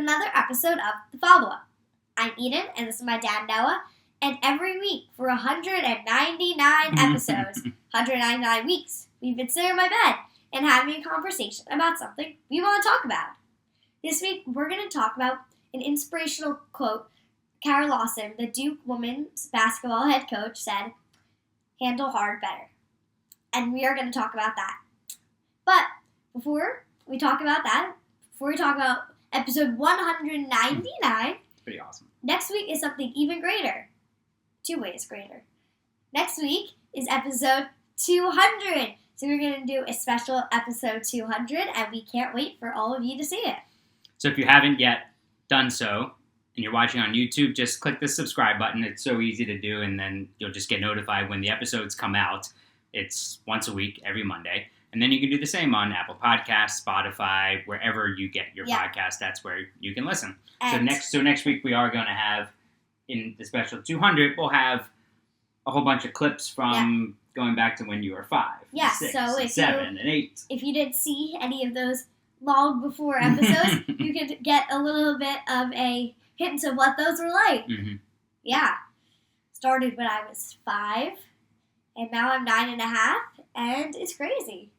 another episode of The Follow-Up. I'm Eden, and this is my dad, Noah, and every week for 199 episodes, 199 weeks, we've been sitting in my bed and having a conversation about something we want to talk about. This week, we're going to talk about an inspirational quote. Kara Lawson, the Duke women's basketball head coach, said, "Handle hard better." And we are going to talk about that. But before we talk about episode 199, pretty awesome. Next week is something even greater. 2 ways greater. Next week is episode 200. So we're going to do a special episode 200, and we can't wait for all of you to see it. So if you haven't yet done so, and you're watching on YouTube, just click the subscribe button. It's so easy to do, and then you'll just get notified when the episodes come out. It's once a week, every Monday. And then you can do the same on Apple Podcasts, Spotify, wherever you get your podcast. That's where you can listen. And So next week we are going to have, in the special 200, we'll have a whole bunch of clips from going back to when you were 5, Yeah, 6, so if 7, and 8. If you didn't see any of those long before episodes, you could get a little bit of a hint of what those were like. Mm-hmm. Yeah. Started when I was 5, and now I'm 9.5, and it's crazy.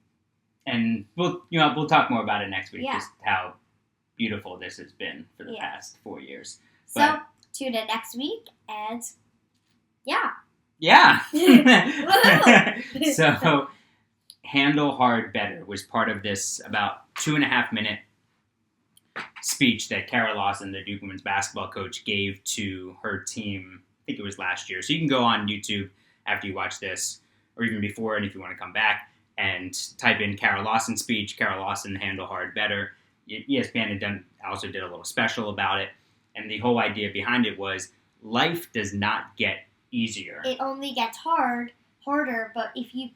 And we'll talk more about it next week, Yeah. just how beautiful this has been for the past 4 years. So, tune in next week, and yeah. Yeah! Woohoo! So, handle hard better was part of this about 2.5 minute speech that Kara Lawson, the Duke women's basketball coach, gave to her team. I think it was last year. So you can go on YouTube after you watch this, or even before, and if you want to come back and type in Kara Lawson speech, Kara Lawson, handle hard better. ESPN also did a little special about it, and the whole idea behind it was life does not get easier. It only gets harder, but if you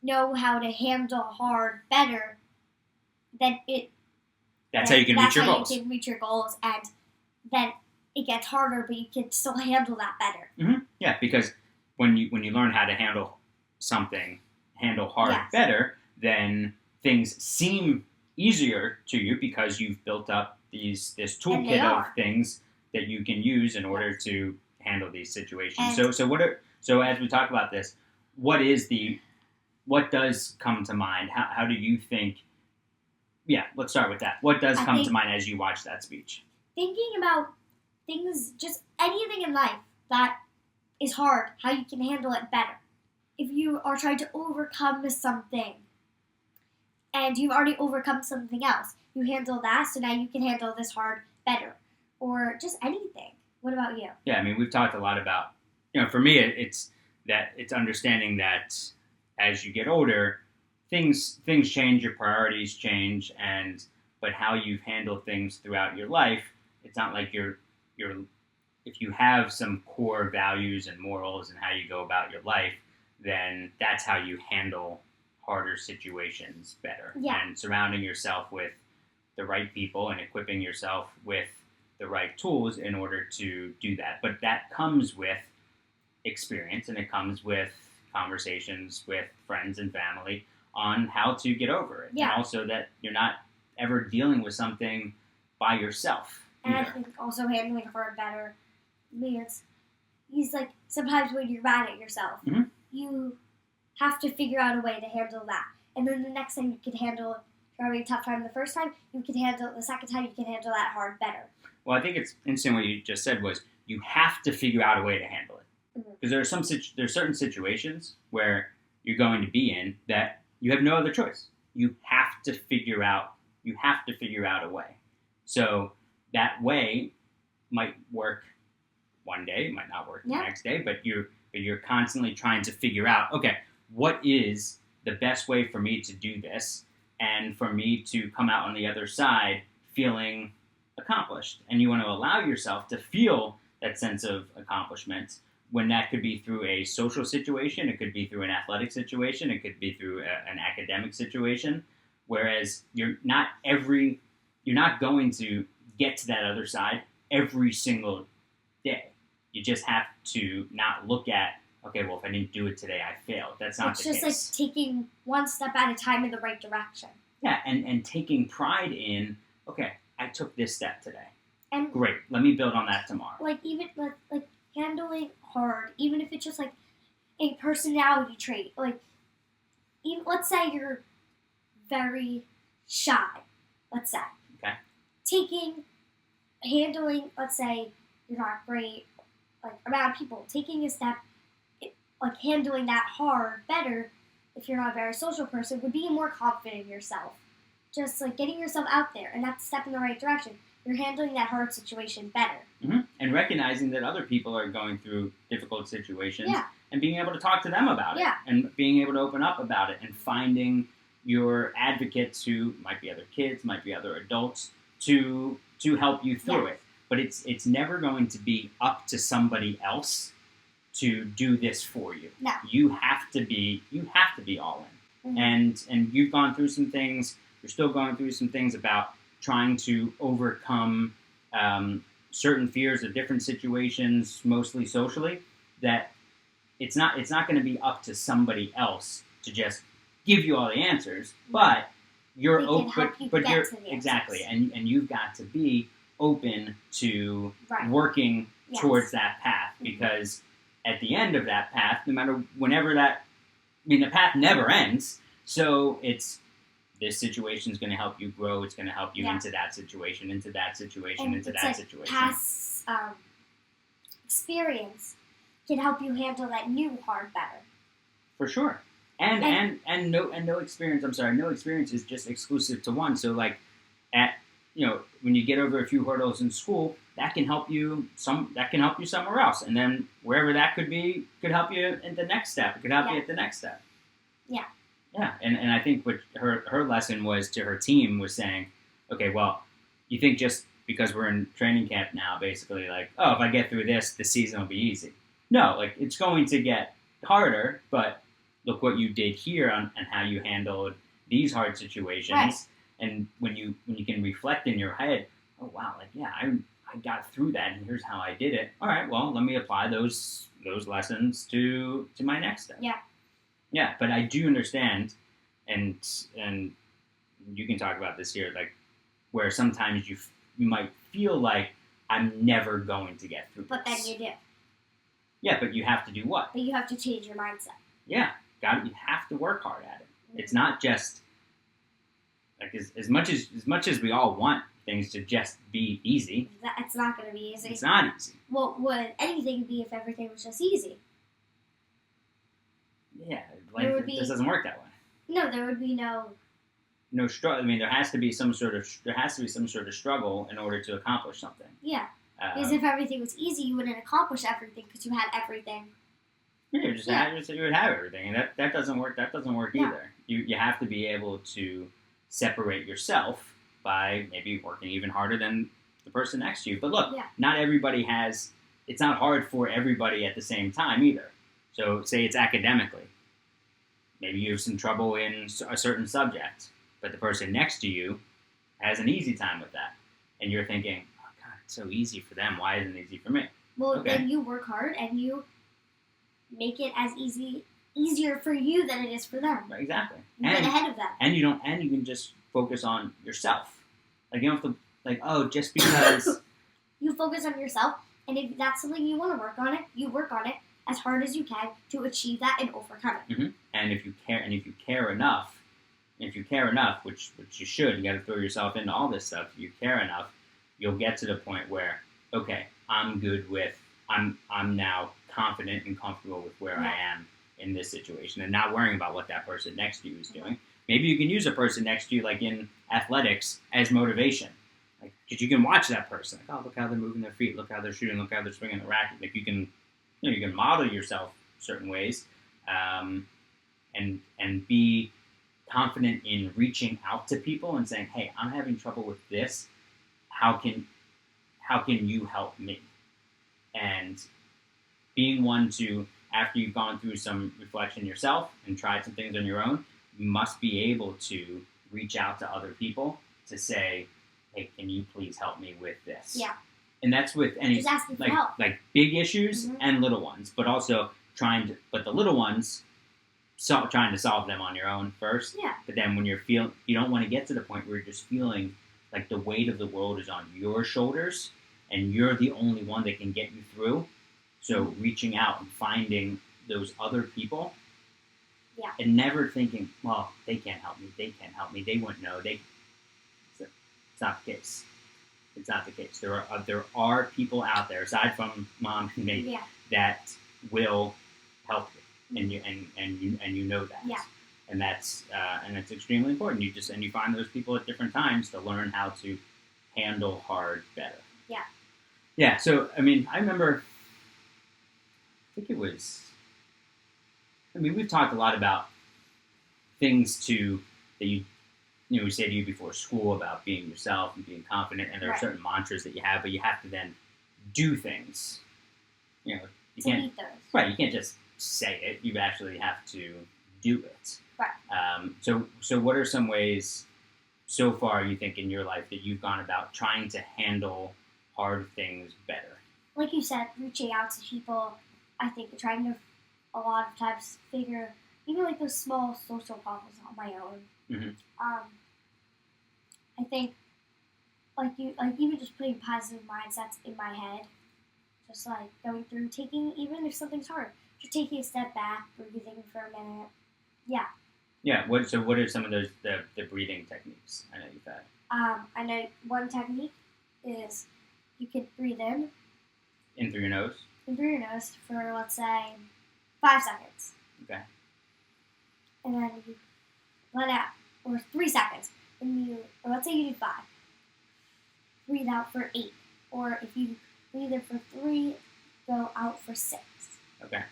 know how to handle hard better, then that's how you can reach your goals. You can reach your goals, and then it gets harder, but you can still handle that better. Mm-hmm. Yeah, because when you learn how to handle hard better, then things seem easier to you because you've built up this toolkit of things that you can use in order to handle these situations. So as we talk about this, what does come to mind? How do you think? Yeah, let's start with that. What does come to mind as you watch that speech? Thinking about things, just anything in life that is hard, how you can handle it better. If you are trying to overcome something, and you've already overcome something else, you handle that, so now you can handle this hard better. Or just anything. What about you? Yeah, I mean, we've talked a lot about, for me, it's understanding that as you get older, things change, your priorities change, but how you've handled things throughout your life, it's not like if you have some core values and morals and how you go about your life, then that's how you handle harder situations better. Yeah. And surrounding yourself with the right people and equipping yourself with the right tools in order to do that. But that comes with experience, and it comes with conversations with friends and family on how to get over it. Yeah. And also that you're not ever dealing with something by yourself. And either. I think also handling hard better means sometimes when you're mad at yourself, mm-hmm. you have to figure out a way to handle that. And then the next time you can handle, if you're having a tough time the first time, you can handle the second time, you can handle that hard better. Well, I think it's interesting what you just said was you have to figure out a way to handle it. Because there are certain situations where you're going to be in that you have no other choice. You have to figure out a way. So that way might work one day, it might not work the next day, but you're constantly trying to figure out, okay, what is the best way for me to do this and for me to come out on the other side feeling accomplished? And you want to allow yourself to feel that sense of accomplishment when that could be through a social situation, it could be through an athletic situation, it could be through an academic situation, whereas you're not going to get to that other side every single day. You just have to not look at, okay, well, if I didn't do it today, I failed. That's not the case. It's just like taking one step at a time in the right direction. Yeah, and taking pride in, okay, I took this step today. And great. Let me build on that tomorrow. like even like handling hard, even if it's just like a personality trait. Like even let's say you're very shy. Let's say Okay. handling. Let's say you're not great like around people. Taking a step, like handling that hard better. If you're not a very social person, would be more confident in yourself. Just like getting yourself out there, and that's a step in the right direction. You're handling that hard situation better. Mm-hmm. And recognizing that other people are going through difficult situations, Yeah. and being able to talk to them about it, Yeah. and being able to open up about it, and finding your advocates who might be other kids, might be other adults, to help you through it. But it's never going to be up to somebody else to do this for you. No. You have to be all in. Mm-hmm. And you've gone through some things. You're still going through some things about trying to overcome certain fears of different situations, mostly socially. That it's not going to be up to somebody else to just give you all the answers, but you're open. But you're exactly, and you've got to be open to working towards that path, because at the end of that path, no matter whenever that, the path never ends. So this situation is going to help you grow. It's going to help you into that situation, into that situation, into that situation. Past experience can help you handle that new hard better. For sure. And no experience. I'm sorry, no experience is just exclusive to one. So like when you get over a few hurdles in school, that can help you somewhere else, and then wherever that could be could help you in the next step. It could help you at the next step. Yeah. Yeah, and I think what her lesson was to her team was saying, okay, well, you think just because we're in training camp now, basically like, oh, if I get through this, the season will be easy. No, like it's going to get harder, but look what you did here and how you handled these hard situations. Right. And when you can reflect in your head, oh wow, like yeah, I got through that, and here's how I did it. All right, well, let me apply those lessons to my next step. Yeah. Yeah, but I do understand, and you can talk about this here, like where sometimes you might feel like I'm never going to get through this. But then you do. Yeah, but you have to do what? But you have to change your mindset. Yeah, you have to work hard at it. Mm-hmm. It's not just like as much as we all want things to just be easy. It's not going to be easy. It's not easy. Well, would anything be if everything was just easy? Yeah, life just doesn't work that way. No, there would be no struggle. I mean, there has to be some sort of struggle in order to accomplish something. Yeah, because if everything was easy, you wouldn't accomplish everything because you had everything. Yeah, you would have everything, and that doesn't work. That doesn't work either. You have to be able to separate yourself by maybe working even harder than the person next to you. But look, not everybody has. It's not hard for everybody at the same time either. So say it's academically. Maybe you have some trouble in a certain subject, but the person next to you has an easy time with that. And you're thinking, oh, God, it's so easy for them. Why isn't it easy for me? Well, then you work hard and you make it as easier for you than it is for them. Right, exactly. You get ahead of them. And you can just focus on yourself. Like you don't have to, just because... You focus on yourself, and if that's something you want to work on it, you work on it as hard as you can to achieve that and overcome it. Mm-hmm. And if you care enough, which you should, you got to throw yourself into all this stuff. If you care enough, you'll get to the point where, okay, I'm now confident and comfortable with where I am in this situation, and not worrying about what that person next to you is doing. Maybe you can use a person next to you, like in athletics, as motivation. Like, because you can watch that person. Like, oh, look how they're moving their feet. Look how they're shooting. Look how they're swinging the racket. Like you can model yourself certain ways, and be confident in reaching out to people and saying, "Hey, I'm having trouble with this. How can you help me?" And being one to, after you've gone through some reflection yourself and tried some things on your own, you must be able to reach out to other people to say, hey, can you please help me with this? Yeah. And that's with any, just asking for help. Like big issues and little ones, but also but the little ones, trying to solve them on your own first. Yeah. But then when you don't want to get to the point where you're just feeling like the weight of the world is on your shoulders, and you're the only one that can get you through. So reaching out and finding those other people, and never thinking, well, they can't help me. They can't help me. They wouldn't know. It's not the case. It's not the case. There are people out there aside from mom and me that will help you, and you know that. Yeah. And that's extremely important. You find those people at different times to learn how to handle hard better. Yeah. Yeah. So I mean, I remember. I think it was. I mean, we've talked a lot about things that we say to you before school about being yourself and being confident, and there are certain mantras that you have, but you have to then do things. You can't meet those. Right. You can't just say it. You actually have to do it. Right. So what are some ways so far you think in your life that you've gone about trying to handle hard things better? Like you said, reaching out to people. I think trying to a lot of times figure even like those small social problems on my own. Mm-hmm. I think like even just putting positive mindsets in my head, just like going through taking even if something's hard, just taking a step back, breathing for a minute. Yeah. Yeah. What are some of those the breathing techniques? I know you've had. I know one technique is you can breathe in through your nose. In through your nose for let's say 5 seconds. Okay. And then you let out, or 3 seconds. And let's say you do 5. Breathe out for 8. Or if you breathe in for 3, go out for 6. Okay.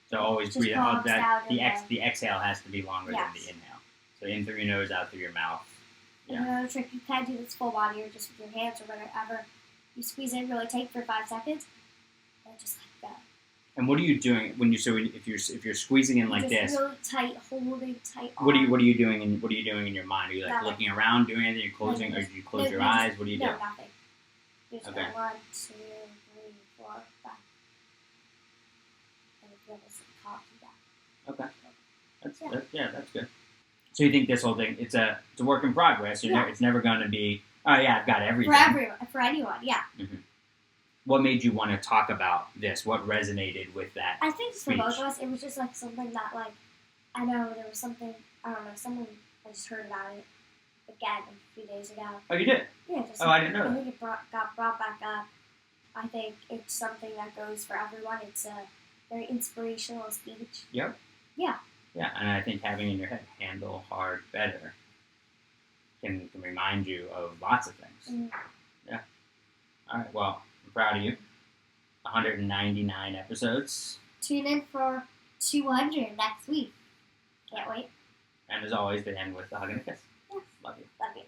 So always just breathe out. The exhale has to be longer than the inhale. So in through your nose, out through your mouth. Yeah. And another trick, you can do this full body or just with your hands or whatever. You squeeze in really tight for 5 seconds, and just let go. And what are you doing if you're squeezing in like this? Really tight, holding tight. What are you doing in your mind? Are you like looking around, doing anything? You're closing, or do you close your eyes? What do you do? No, nothing. You just go 1, 2, 3, 4, 5. And if you have a coffee back. Okay. That's good. So you think this whole thing it's a work in progress? It's never going to be. Oh yeah, I've got everything. For anyone, yeah. Mm-hmm. What made you want to talk about this? What resonated with that? I think for both of us, it was just like something that like I know there was something I don't know. Someone I just heard about it again a few days ago. Oh, you did? Yeah. I didn't know. I think it got brought back up. I think it's something that goes for everyone. It's a very inspirational speech. Yep. Yeah. Yeah, and I think having in your head handle hard better can remind you of lots of things. Mm-hmm. Yeah. All right. Well, I'm proud of you. 199 episodes. Tune in for 200 next week. Can't wait. And as always, they end with a hug and a kiss. Yes. Love you. Love you.